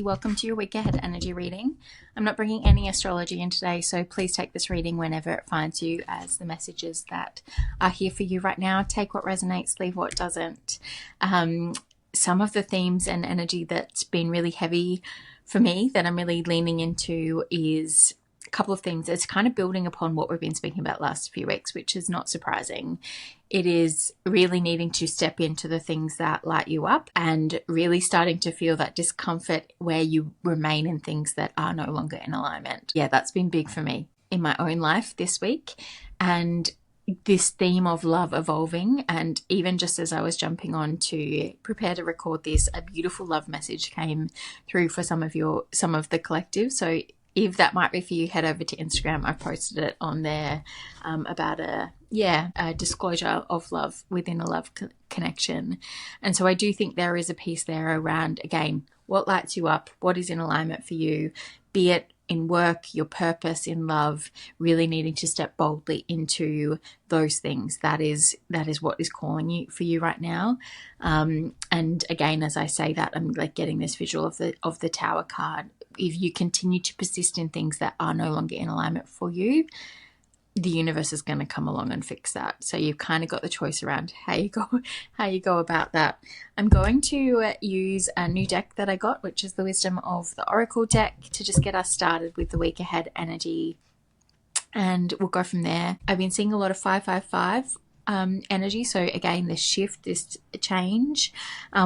Welcome to your week ahead energy reading. I'm not bringing any astrology in today, so please take this reading whenever it finds you, as the messages that are here for you right now. Take what resonates, leave what doesn't. Some of the themes and energy that's been really heavy for me that I'm really leaning into is a couple of things. It's kind of building upon what we've been speaking about last few weeks, which is not surprising. It is really needing to step into the things that light you up and really starting to feel that discomfort where you remain in things that are no longer in alignment. Yeah, that's been big for me in my own life this week. And this theme of love evolving, and even just as I was jumping on to prepare to record this, a beautiful love message came through for some of the collective. So if that might be for you, head over to Instagram. I posted it on there about a disclosure of love within a love connection. And so I do think there is a piece there around, again, what lights you up, what is in alignment for you, be it in work, your purpose, in love, really needing to step boldly into those things. That is what is calling you for you right now. And again, as I say that, I'm like getting this visual of the Tower card. If you continue to persist in things that are no longer in alignment for you, the universe is going to come along and fix that. So you've kind of got the choice around how you go about that. I'm going to use a new deck that I got, which is the Wisdom of the Oracle deck, to just get us started with the week ahead energy, and we'll go from there. I've been seeing a lot of 555 energy. So again, this shift, this change,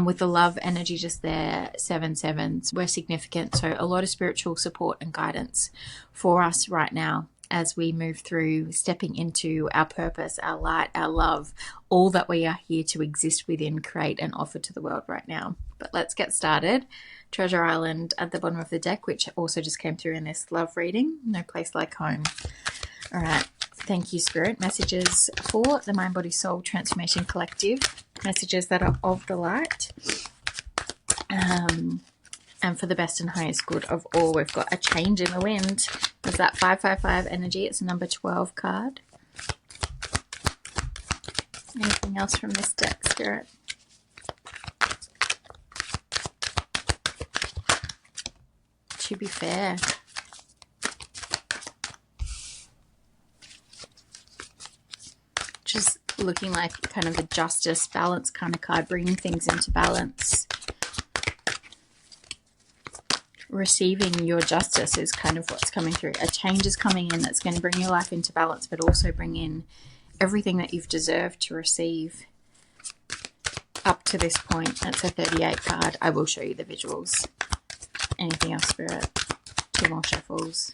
with the love energy just there, 7/7s were significant. So a lot of spiritual support and guidance for us right now as we move through stepping into our purpose, our light, our love, all that we are here to exist within, create and offer to the world right now. But let's get started. Treasure Island at the bottom of the deck, which also just came through in this love reading. No place like home. All right. Thank you, Spirit. Messages for the Mind, Body, Soul Transformation Collective. Messages that are of the light. And for the best and highest good of all. We've got a change in the wind. There's that 555 energy. It's a number 12 card. Anything else from this deck, Spirit? To be fair. Just looking like kind of a justice, balance kind of card, bringing things into balance. Receiving your justice is kind of what's coming through. A change is coming in that's going to bring your life into balance, but also bring in everything that you've deserved to receive up to this point. That's a 38 card. I will show you the visuals. Anything else, Spirit? 2 more shuffles.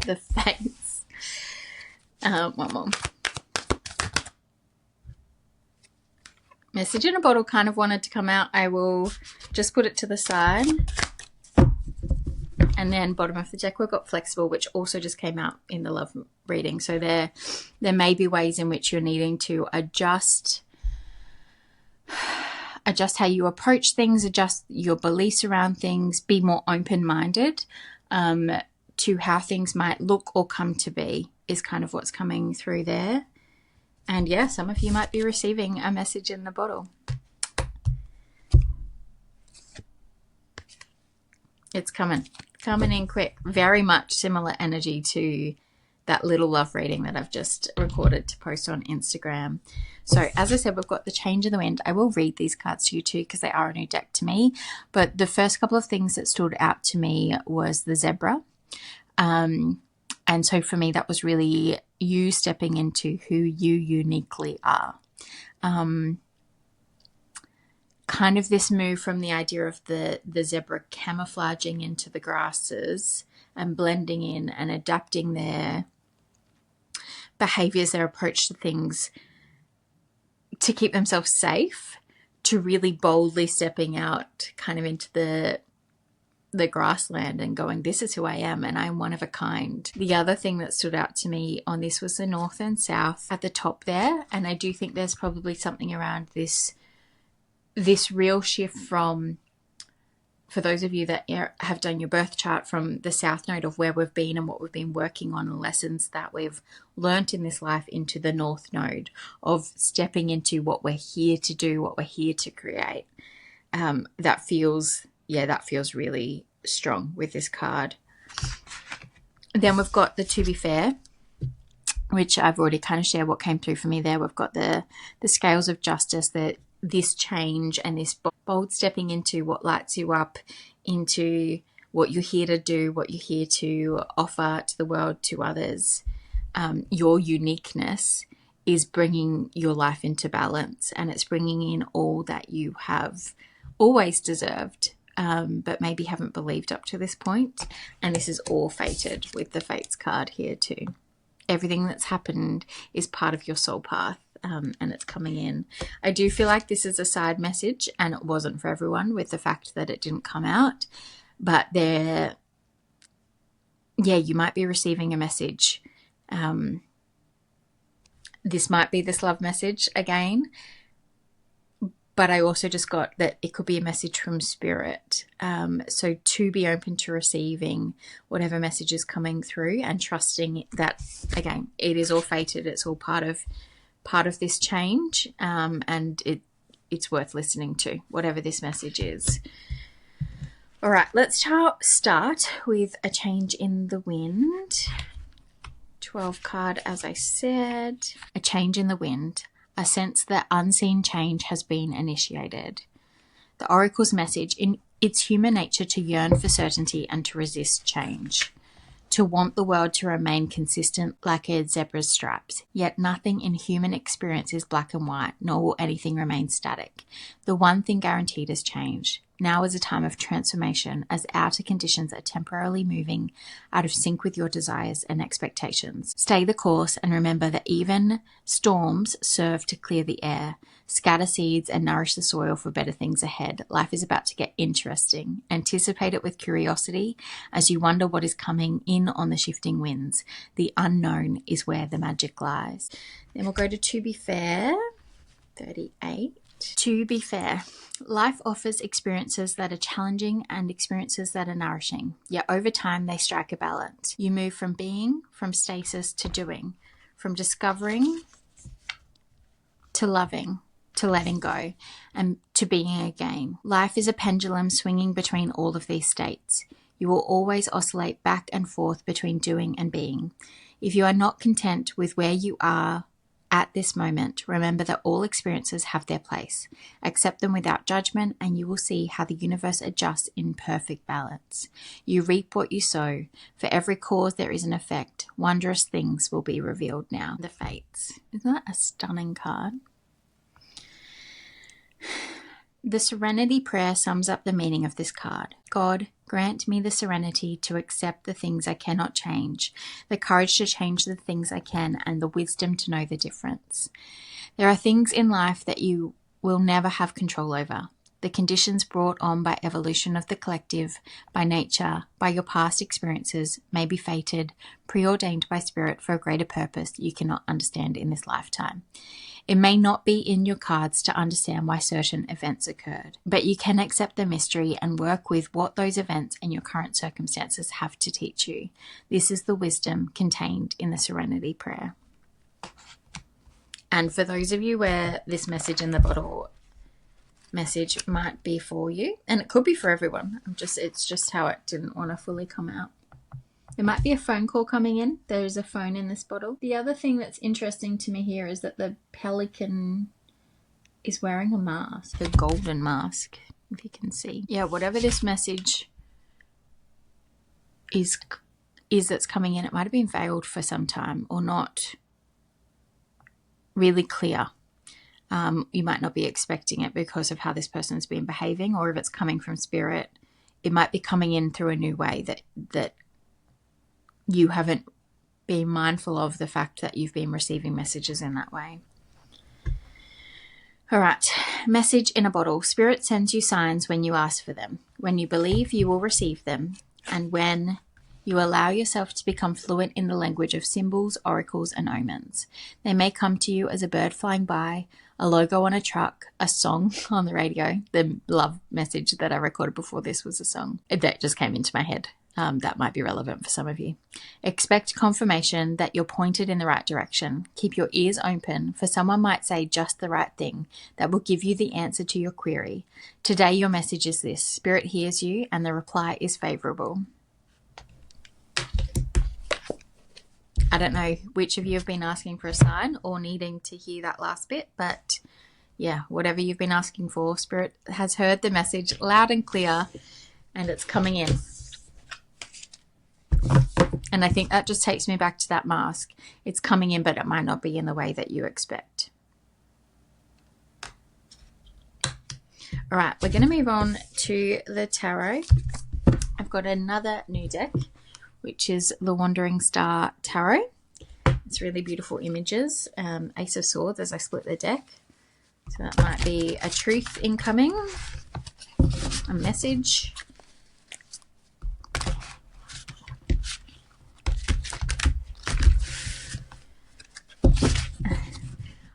The face. One more. Message in a bottle kind of wanted to come out. I will just put it to the side. And then bottom of the deck, we've got flexible, which also just came out in the love reading. So there may be ways in which you're needing to adjust how you approach things, adjust your beliefs around things, be more open-minded to how things might look or come to be, is kind of what's coming through there. And yeah, some of you might be receiving a message in the bottle. It's coming in quick. Very much similar energy to that little love reading that I've just recorded to post on Instagram. So as I said, we've got the change in the wind. I will read these cards to you too, because they are a new deck to me. But the first couple of things that stood out to me was the zebra. And so for me, that was really you stepping into who you uniquely are. Kind of this move from the idea of the zebra camouflaging into the grasses and blending in and adapting their behaviors, their approach to things to keep themselves safe, to really boldly stepping out kind of into the grassland and going, this is who I am and I'm one of a kind. The other thing that stood out to me on this was the north and south at the top there. And I do think there's probably something around this real shift from, for those of you that have done your birth chart, from the south node of where we've been and what we've been working on and lessons that we've learnt in this life, into the north node of stepping into what we're here to do, what we're here to create. that feels really strong with this card. Then we've got the to be fair, which I've already kind of shared what came through for me there. We've got the scales of justice, that this change and this bold stepping into what lights you up, into what you're here to do, what you're here to offer to the world, to others. Your uniqueness is bringing your life into balance, and it's bringing in all that you have always deserved, but maybe haven't believed up to this point. And this is all fated with the Fates card here too. Everything that's happened is part of your soul path, and it's coming in. I do feel like this is a side message, and it wasn't for everyone with the fact that it didn't come out. But you might be receiving a message. This might be this love message again. But I also just got that it could be a message from Spirit. So to be open to receiving whatever message is coming through, and trusting that, again, it is all fated. It's all part of this change, and it's worth listening to, whatever this message is. All right, let's start with a change in the wind. 12 card, as I said. A change in the wind. A sense that unseen change has been initiated. The Oracle's message: it's human nature to yearn for certainty and to resist change, to want the world to remain consistent like a zebra's stripes. Yet nothing in human experience is black and white, nor will anything remain static. The one thing guaranteed is change. Now is a time of transformation, as outer conditions are temporarily moving out of sync with your desires and expectations. Stay the course and remember that even storms serve to clear the air, scatter seeds and nourish the soil for better things ahead. Life is about to get interesting. Anticipate it with curiosity as you wonder what is coming in on the shifting winds. The unknown is where the magic lies. Then we'll go to be fair, 38. To be fair. Life offers experiences that are challenging and experiences that are nourishing. Yet over time, they strike a balance. You move from being, from stasis to doing, from discovering to loving, to letting go, and to being again. Life is a pendulum swinging between all of these states. You will always oscillate back and forth between doing and being. If you are not content with where you are at this moment, remember that all experiences have their place. Accept them without judgment, and you will see how the universe adjusts in perfect balance. You reap what you sow. For every cause there is an effect. Wondrous things will be revealed now. The Fates. Isn't that a stunning card? The Serenity Prayer sums up the meaning of this card. God, grant me the serenity to accept the things I cannot change, the courage to change the things I can, and the wisdom to know the difference. There are things in life that you will never have control over. The conditions brought on by evolution of the collective, by nature, by your past experiences, may be fated, preordained by Spirit for a greater purpose you cannot understand in this lifetime. It may not be in your cards to understand why certain events occurred, but you can accept the mystery and work with what those events and your current circumstances have to teach you. This is the wisdom contained in the Serenity Prayer. And for those of you where this message in the bottle message might be for you, and it could be for everyone, it's just how it didn't want to fully come out. There might be a phone call coming in. There's a phone in this bottle. The other thing that's interesting to me here is that the pelican is wearing a mask, a golden mask, if you can see. Yeah, whatever this message is that's coming in, it might have been veiled for some time or not really clear. You might not be expecting it because of how this person's been behaving, or if it's coming from Spirit, it might be coming in through a new way that you haven't been mindful of, the fact that you've been receiving messages in that way. All right, message in a bottle. Spirit sends you signs when you ask for them. When you believe, you will receive them. And when you allow yourself to become fluent in the language of symbols, oracles, and omens, they may come to you as a bird flying by, a logo on a truck, a song on the radio. The love message that I recorded before this was a song that just came into my head. That might be relevant for some of you. Expect confirmation that you're pointed in the right direction. Keep your ears open, for someone might say just the right thing that will give you the answer to your query. Today, your message is this: Spirit hears you and the reply is favorable. I don't know which of you have been asking for a sign or needing to hear that last bit, but yeah, whatever you've been asking for, Spirit has heard the message loud and clear and it's coming in. And I think that just takes me back to that mask. It's coming in, but it might not be in the way that you expect. All right, we're going to move on to the tarot. I've got another new deck, which is the Wandering Star Tarot. It's really beautiful images. Ace of Swords as I split the deck. So that might be a truth incoming, a message.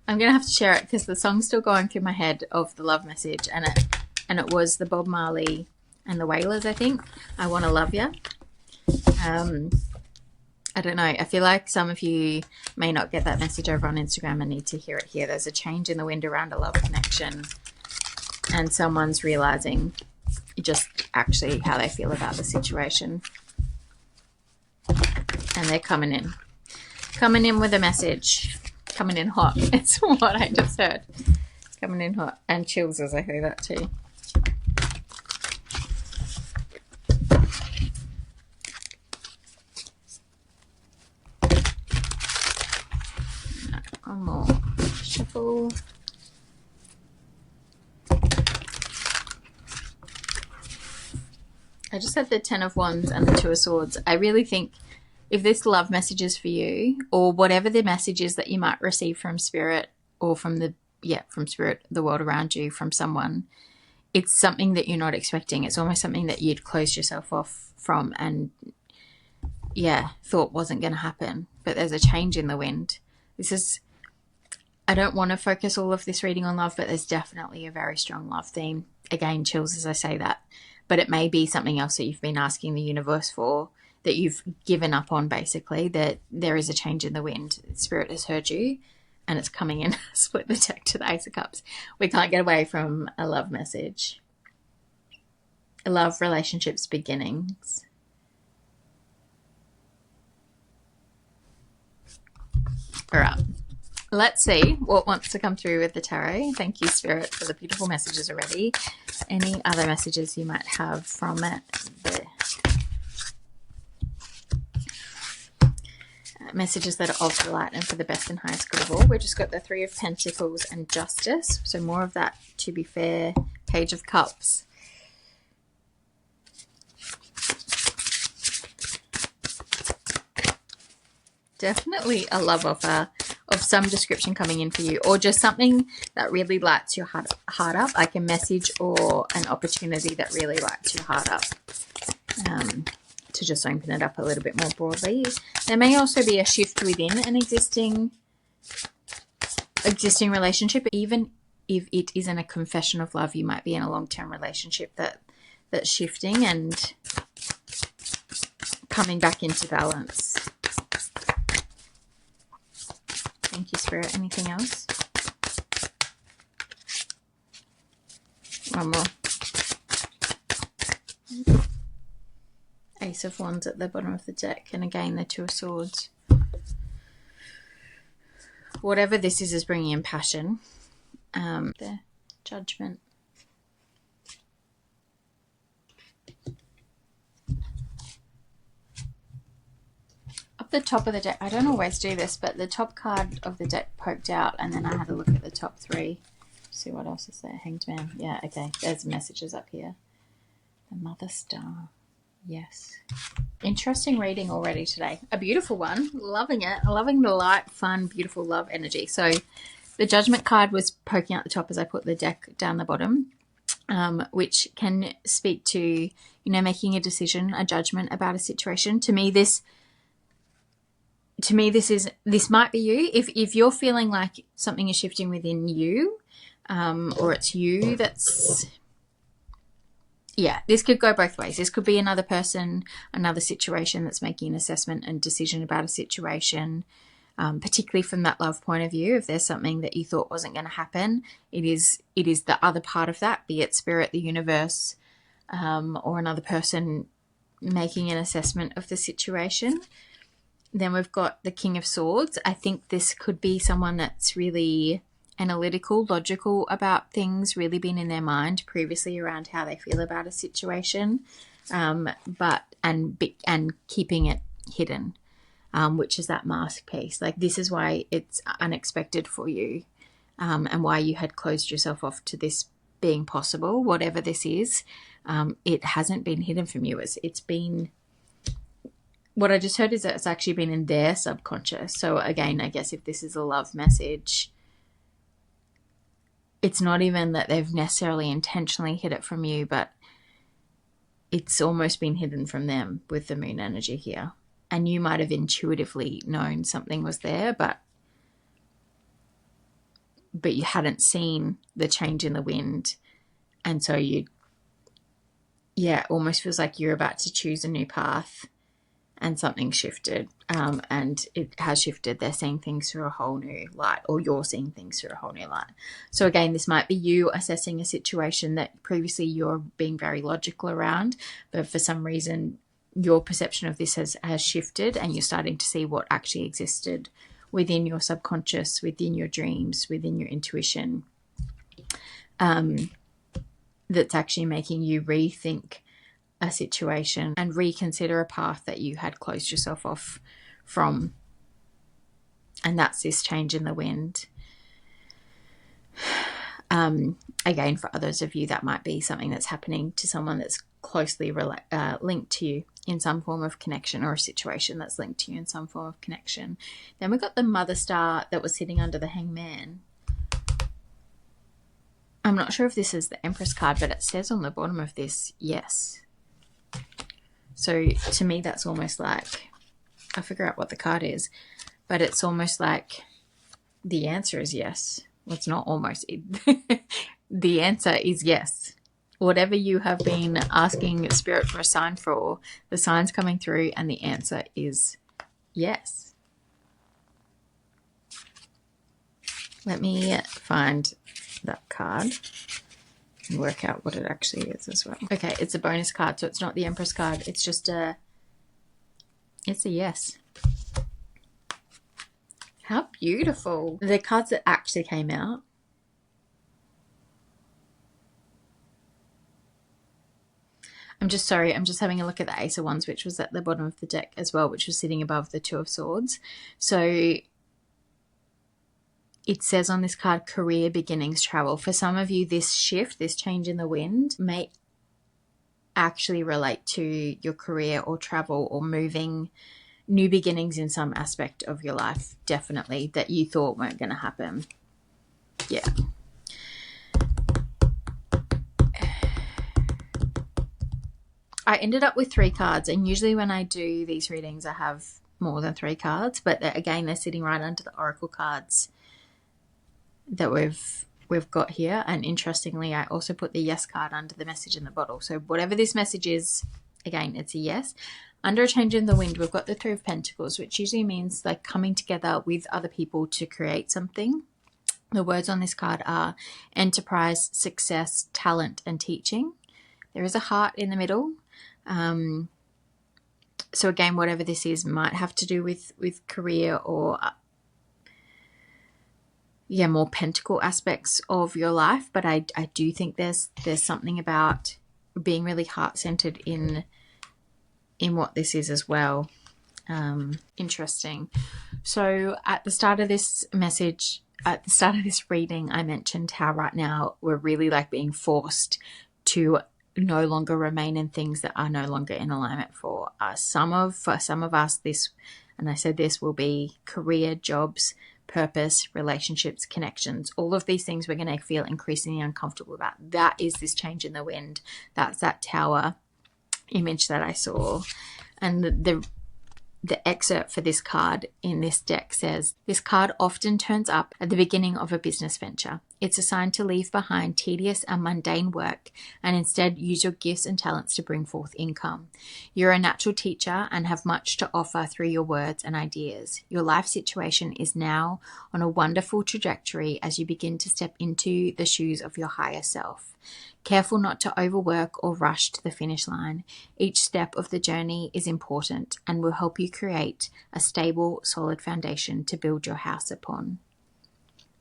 I'm going to have to share it because the song's still going through my head of the love message, and it was the Bob Marley and the Wailers, I think. I Want to Love Ya. I don't know. I feel like some of you may not get that message over on Instagram and need to hear it here. There's a change in the wind around a love connection, and someone's realizing just actually how they feel about the situation. And they're coming in with a message. Coming in hot. It's what I just heard. Coming in hot. And chills as I hear that too. One more shuffle. I just had the Ten of Wands and the Two of Swords. I really think if this love message is for you, or whatever the message is that you might receive from Spirit, or from Spirit, the world around you, from someone, it's something that you're not expecting. It's almost something that you'd closed yourself off from and thought wasn't going to happen. But there's a change in the wind. I don't want to focus all of this reading on love, but there's definitely a very strong love theme. Again, chills as I say that. But it may be something else that you've been asking the universe for, that you've given up on, basically, that there is a change in the wind. Spirit has heard you and it's coming in. Split the deck to the Ace of Cups. We can't get away from a love message. A love relationships beginnings. All right. Let's see what wants to come through with the tarot. Thank you, Spirit, for the beautiful messages already. Any other messages you might have from it? Messages that are of the light and for the best and highest good of all. We've just got the Three of Pentacles and Justice. So more of that, to be fair. Page of Cups. Definitely a love offer of some description coming in for you, or just something that really lights your heart up, like a message or an opportunity that really lights your heart up. To just open it up a little bit more broadly. There may also be a shift within an existing relationship. Even if it isn't a confession of love, you might be in a long-term relationship that's shifting and coming back into balance. Thank you, Spirit. Anything else? One more. Ace of Wands at the bottom of the deck, and again the Two of Swords. Whatever this is bringing in passion. The Judgment. Up the top of the deck, I don't always do this, but the top card of the deck poked out, and then I had a look at the top three. See what else is there. Hanged Man. Yeah, okay. There's messages up here. The Mother Star. Yes. Interesting reading already today. A beautiful one. Loving it. Loving the light, fun, beautiful love energy. So the Judgment card was poking out the top as I put the deck down the bottom, which can speak to, making a decision, a judgment about a situation. To me, this to me, this might be you. If you're feeling like something is shifting within you, or it's you that's, yeah, this could go both ways. This could be another person, another situation that's making an assessment and decision about a situation, particularly from that love point of view. If there's something that you thought wasn't going to happen, it is the other part of that, be it spirit, the universe, or another person making an assessment of the situation. Then we've got the King of Swords. I think this could be someone that's really analytical, logical about things, really been in their mind previously around how they feel about a situation, but keeping it hidden, which is that mask piece. Like, this is why it's unexpected for you, and why you had closed yourself off to this being possible. Whatever this is, it hasn't been hidden from you. It's been, what I just heard is that it's actually been in their subconscious. So again, I guess if this is a love message, it's not even that they've necessarily intentionally hid it from you, but it's almost been hidden from them with the moon energy here. And you might have intuitively known something was there, but you hadn't seen the change in the wind. And so it almost feels like you're about to choose a new path, and something shifted, and it has shifted. They're seeing things through a whole new light, or you're seeing things through a whole new light. So again, this might be you assessing a situation that previously you're being very logical around, but for some reason your perception of this has shifted, and you're starting to see what actually existed within your subconscious, within your dreams, within your intuition, that's actually making you rethink a situation and reconsider a path that you had closed yourself off from. And that's this change in the wind. Again, for others of you, that might be something that's happening to someone that's closely linked to you in some form of connection, or a situation that's linked to you in some form of connection. Then we've got the Mother Star that was sitting under the Hangman. I'm not sure if this is the Empress card, but it says on the bottom of this, yes. So to me, that's almost like, I'll figure out what the card is, but it's almost like the answer is yes. Well, it's not almost. The answer is yes. Whatever you have been asking Spirit for a sign for, the sign's coming through, and the answer is yes. Let me find that card and work out what it actually is as well. Okay, it's a bonus card, so it's not the Empress card. It's just it's a yes. How beautiful. The cards that actually came out. I'm just having a look at the Ace of Wands, which was at the bottom of the deck as well, which was sitting above the Two of Swords. So it says on this card, career beginnings, travel. For some of you, this shift, this change in the wind may actually relate to your career or travel or moving, new beginnings in some aspect of your life, definitely, that you thought weren't going to happen. Yeah. I ended up with 3 cards, and usually when I do these readings, I have more than 3 cards, but again, they're sitting right under the Oracle cards that we've got here. And interestingly, I also put the yes card under the message in the bottle. So whatever this message is, again, it's a yes. Under a change in the wind, we've got the 3 of Pentacles, which usually means like coming together with other people to create something. The words on this card are enterprise, success, talent, and teaching. There is a heart in the middle. So again, whatever this is might have to do with career or more pentacle aspects of your life. But I do think there's something about being really heart-centered in what this is as well. Interesting. So at the start of this message, at the start of this reading, I mentioned how right now we're really like being forced to no longer remain in things that are no longer in alignment for us. For some of us, this, and I said this, will be career, jobs, purpose, relationships, connections. All of these things we're going to feel increasingly uncomfortable about. That is this change in the wind. That's that tower image that I saw. And the excerpt for this card in this deck says, "This card often turns up at the beginning of a business venture. It's a sign to leave behind tedious and mundane work and instead use your gifts and talents to bring forth income. You're a natural teacher and have much to offer through your words and ideas. Your life situation is now on a wonderful trajectory as you begin to step into the shoes of your higher self. Careful not to overwork or rush to the finish line. Each step of the journey is important and will help you create a stable, solid foundation to build your house upon."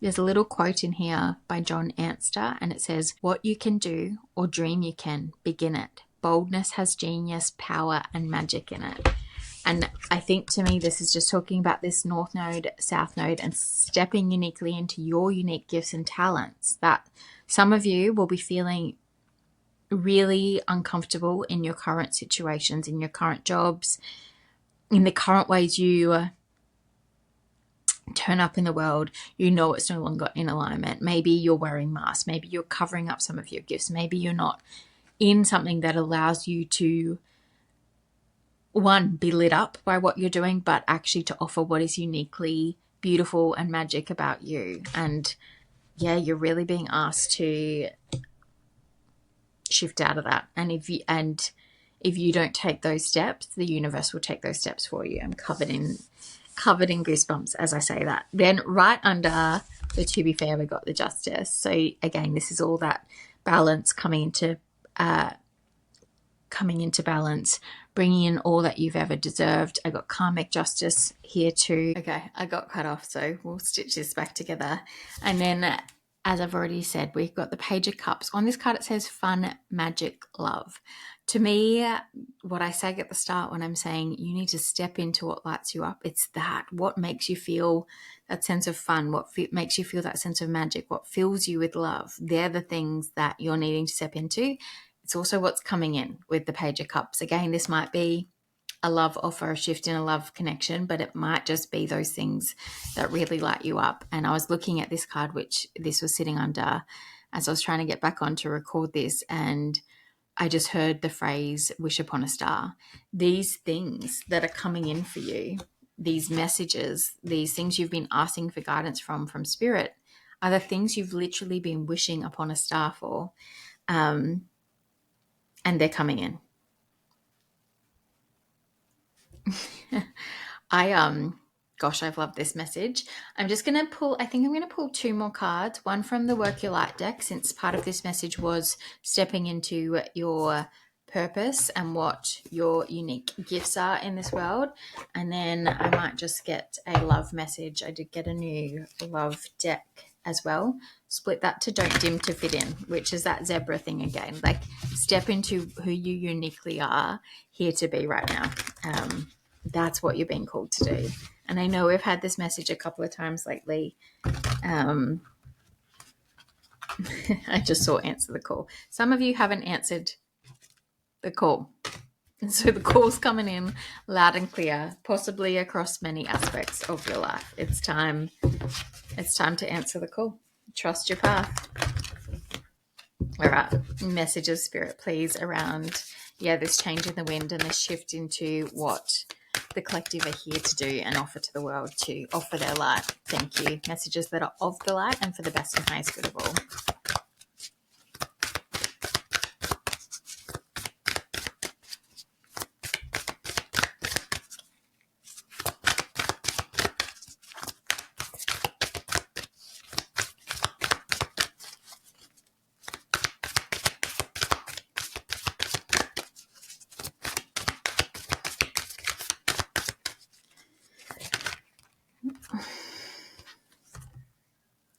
There's a little quote in here by John Anster, and it says, "What you can do or dream you can, begin it. Boldness has genius, power, and magic in it." And I think to me, this is just talking about this North Node, South Node, and stepping uniquely into your unique gifts and talents that some of you will be feeling really uncomfortable in your current situations, in your current jobs, in the current ways you turn up in the world. You know it's no longer in alignment. Maybe you're wearing masks. Maybe you're covering up some of your gifts. Maybe you're not in something that allows you to, one, be lit up by what you're doing, but actually to offer what is uniquely beautiful and magic about you. And yeah, you're really being asked to shift out of that. And if you don't take those steps, the universe will take those steps for you. I'm covered in goosebumps as I say that. Then right under the "to be fair," we got the Justice. So again, this is all that balance coming into balance, bringing in all that you've ever deserved. I got karmic justice here too. Okay, I got cut off, so we'll stitch this back together. And then, as I've already said, we've got the Page of Cups. On this card, it says fun, magic, love. To me, what I say at the start when I'm saying you need to step into what lights you up, it's that. What makes you feel that sense of fun? What makes you feel that sense of magic? What fills you with love? They're the things that you're needing to step into. It's also what's coming in with the Page of Cups. Again, this might be a love offer, a shift in a love connection, but it might just be those things that really light you up. And I was looking at this card, which this was sitting under as I was trying to get back on to record this, and I just heard the phrase "wish upon a star." These things that are coming in for you, these messages, these things you've been asking for guidance from Spirit, are the things you've literally been wishing upon a star for. And they're coming in. I've loved this message. I'm just going to pull, I think I'm going to pull two more cards, one from the Work Your Light deck, since part of this message was stepping into your purpose and what your unique gifts are in this world. And then I might just get a love message. I did get a new love deck as well. Split that to Don't Dim to Fit In, which is that zebra thing again. Like, step into who you uniquely are here to be right now. That's what you're being called to do. And I know we've had this message a couple of times lately. I just saw answer the call. Some of you haven't answered the call. And so the call's coming in loud and clear, possibly across many aspects of your life. It's time to answer the call. Trust your path. All right. Message of Spirit, please, around, this change in the wind and this shift into what the collective are here to do and offer to the world, to offer their light. Thank you. Messages that are of the light and for the best and highest good of all.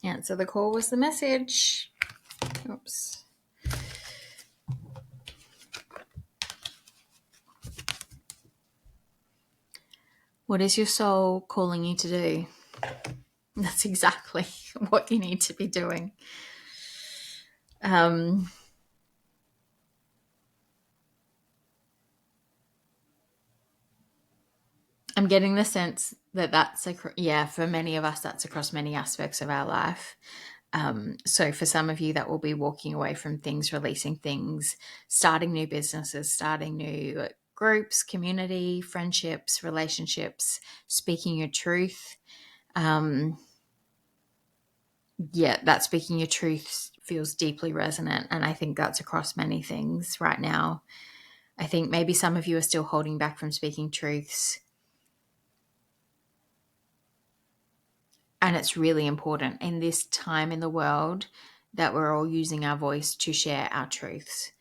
Answer the call was the message. Oops. What is your soul calling you to do? That's exactly what you need to be doing. I'm getting the sense that that's, for many of us, that's across many aspects of our life. So for some of you, that will be walking away from things, releasing things, starting new businesses, starting new groups, community, friendships, relationships, speaking your truth. That speaking your truth feels deeply resonant, and I think that's across many things right now. I think maybe some of you are still holding back from speaking truths, and it's really important in this time in the world that we're all using our voice to share our truths,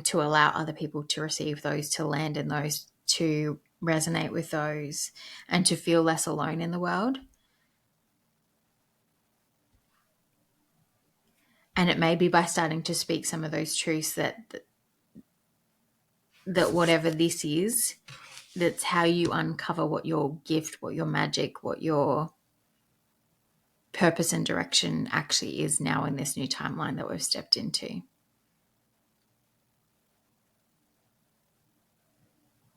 to allow other people to receive those, to land in those, to resonate with those, and to feel less alone in the world. And it may be by starting to speak some of those truths that whatever this is, that's how you uncover what your gift, what your magic, what your purpose and direction actually is now in this new timeline that we've stepped into.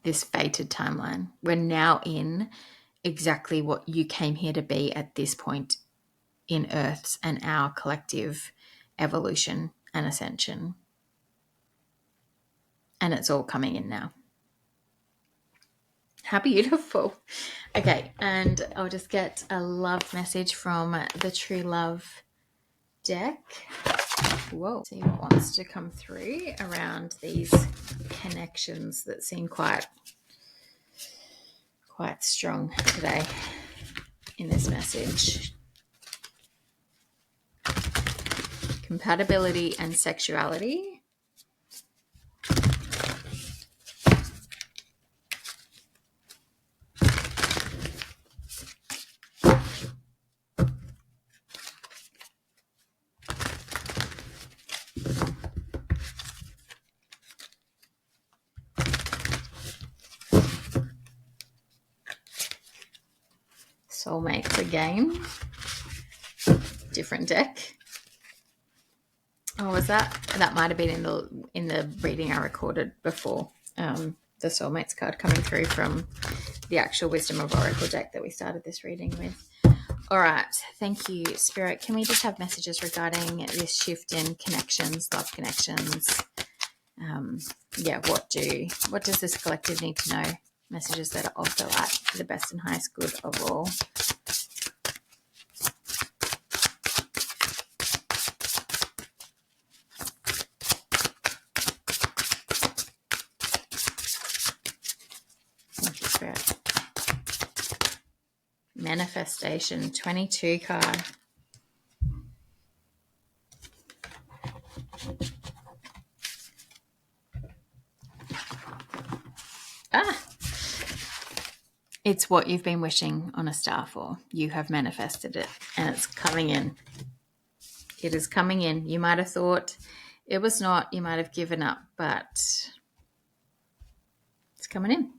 This fated timeline. We're now in exactly what you came here to be at this point in Earth's and our collective evolution and ascension. And it's all coming in now. How beautiful. Okay, and I'll just get a love message from the True Love deck. Whoa. See what wants to come through around these connections that seem quite strong today in this message. Compatibility and sexuality. Soulmates again. Different deck. Oh, was that? That might have been in the reading I recorded before. The Soulmates card coming through from the actual Wisdom of Oracle deck that we started this reading with. All right. Thank you, Spirit. Can we just have messages regarding this shift in connections, love connections? What does this collective need to know? Messages that are of the light for the best and highest good of all. Thank you, Spirit. Manifestation, 22 card. It's what you've been wishing on a star for. You have manifested it, and it's coming in. It is coming in. You might have thought it was not. You might have given up, but it's coming in.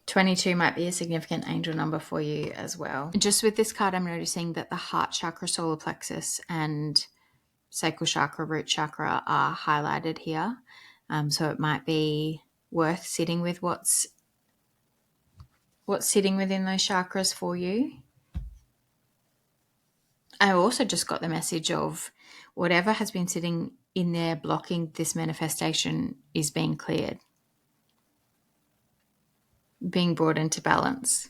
22 might be a significant angel number for you as well. Just with this card, I'm noticing that the heart chakra, solar plexus, and sacral chakra, root chakra are highlighted here. So it might be worth sitting with what's sitting within those chakras for you. I also just got the message of whatever has been sitting in there blocking this manifestation is being cleared, being brought into balance.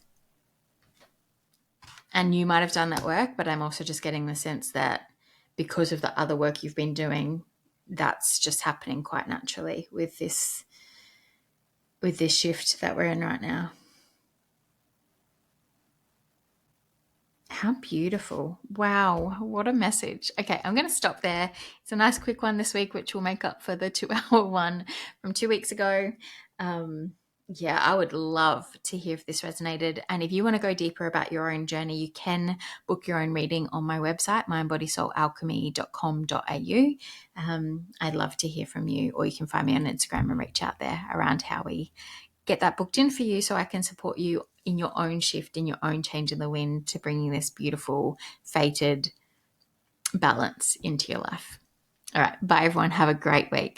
And you might have done that work, but I'm also just getting the sense that because of the other work you've been doing, that's just happening quite naturally with this shift that we're in right now. How beautiful. Wow, what a message. Okay, I'm going to stop there. It's a nice quick one this week, which will make up for the 2-hour one from 2 weeks ago. I would love to hear if this resonated. And if you want to go deeper about your own journey, you can book your own reading on my website, mindbodysoulalchemy.com.au. I'd love to hear from you, or you can find me on Instagram and reach out there around how we get that booked in for you so I can support you in your own shift, in your own change in the wind to bringing this beautiful, fated balance into your life. All right. Bye, everyone. Have a great week.